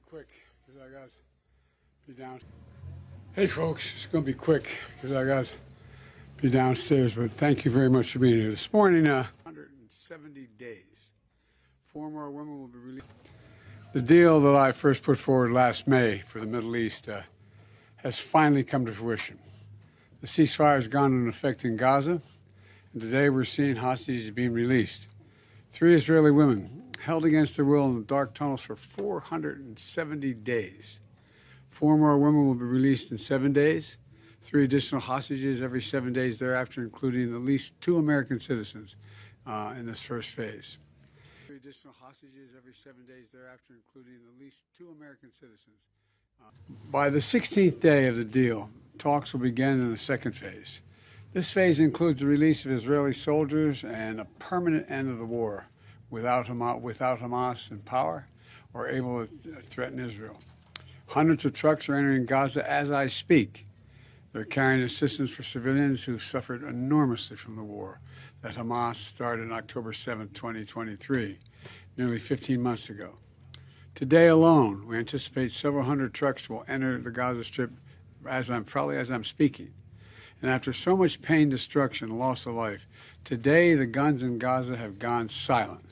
quick because I got to be down. Hey folks, it's going to be quick because I got to be downstairs, but thank you very much for being here this morning. 170 days. 4 more women will be released. The deal that I first put forward last May for the Middle East has finally come to fruition. The ceasefire has gone into effect in Gaza, and today we're seeing hostages being released. 3 Israeli women held against their will in the dark tunnels for 470 days. 4 more women will be released in 7 days. 3 additional hostages every 7 days thereafter, including at least 2 American citizens in this first phase. 3 additional hostages every 7 days thereafter, including at least 2 American citizens. By the 16th day of the deal, talks will begin in the second phase. This phase includes the release of Israeli soldiers and a permanent end of the war without Hamas in power or able to threaten Israel. Hundreds of trucks are entering Gaza as I speak. They're carrying assistance for civilians who suffered enormously from the war that Hamas started on October 7, 2023, nearly 15 months ago. Today alone, we anticipate several hundred trucks will enter the Gaza Strip as I'm speaking. And after so much pain, destruction, and loss of life, today the guns in Gaza have gone silent.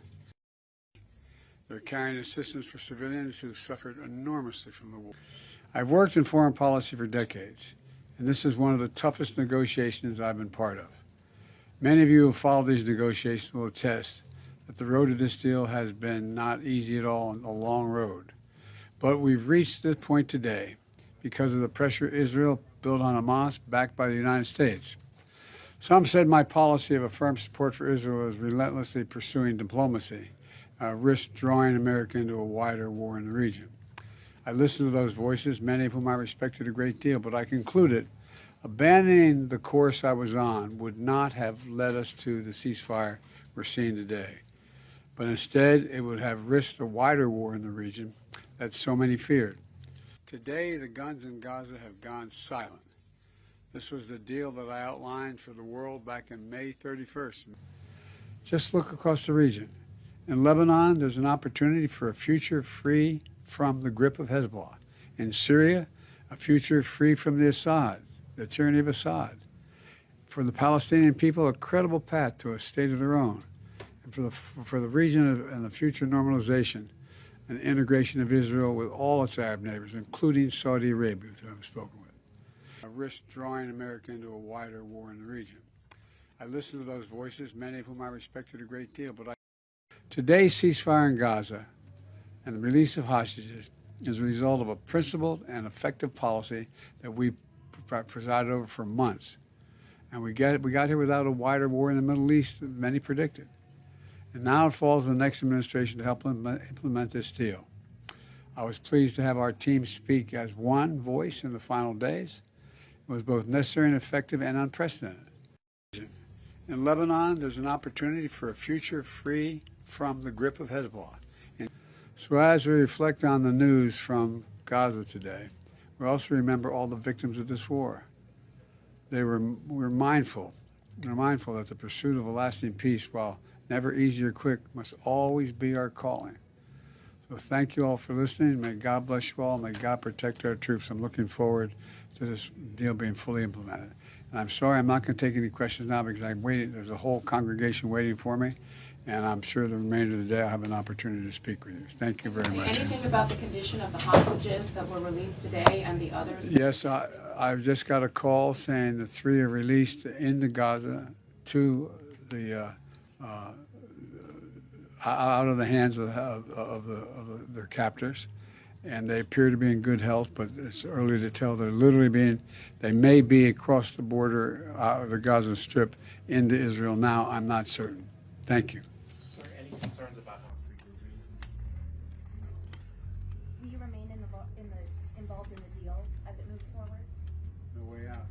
They're carrying assistance for civilians who suffered enormously from the war. I've worked in foreign policy for decades, and this is one of the toughest negotiations I've been part of. Many of you who followed these negotiations will attest that the road to this deal has been not easy at all, a long road. But we've reached this point today because of the pressure Israel built on Hamas, backed by the United States. Some said my policy of a firm support for Israel was relentlessly pursuing diplomacy, risked drawing America into a wider war in the region. I listened to those voices, many of whom I respected a great deal, but I concluded abandoning the course I was on would not have led us to the ceasefire we're seeing today. But instead, it would have risked a wider war in the region that so many feared. Today, the guns in Gaza have gone silent. This was the deal that I outlined for the world back in May 31st. Just look across the region. In Lebanon, there's an opportunity for a future free from the grip of Hezbollah. In Syria, a future free from the tyranny of Assad. For the Palestinian people, a credible path to a state of their own. And for the region and the future normalization and integration of Israel with all its Arab neighbors, including Saudi Arabia, who I've spoken with. I risked drawing America into a wider war in the region. I listened to those voices, many of whom I respected a great deal, but today's ceasefire in Gaza and the release of hostages is a result of a principled and effective policy that we presided over for months. And we got here without a wider war in the Middle East than many predicted. And now it falls on the next administration to help implement this deal. I was pleased to have our team speak as one voice in the final days. It was both necessary and effective and unprecedented. In Lebanon, there's an opportunity for a future free from the grip of Hezbollah. So as we reflect on the news from Gaza today, we also remember all the victims of this war. We're mindful that the pursuit of a lasting peace, while never easy or quick, must always be our calling. So thank you all for listening. May God bless you all. May God protect our troops. I'm looking forward to this deal being fully implemented. And I'm sorry I'm not going to take any questions now because I'm waiting. There's a whole congregation waiting for me. And I'm sure the remainder of the day I'll have an opportunity to speak with you. Thank you very much. Anything about the condition of the hostages that were released today and the others? Yes, I've just got a call saying the 3 are released into Gaza, 2 out of the hands of their captors, and they appear to be in good health, but it's early to tell. They may be across the border out of the Gaza Strip into Israel now. I'm not certain. Thank you. Sir, any concerns about how Will you remain involved in the deal as it moves forward? No way out.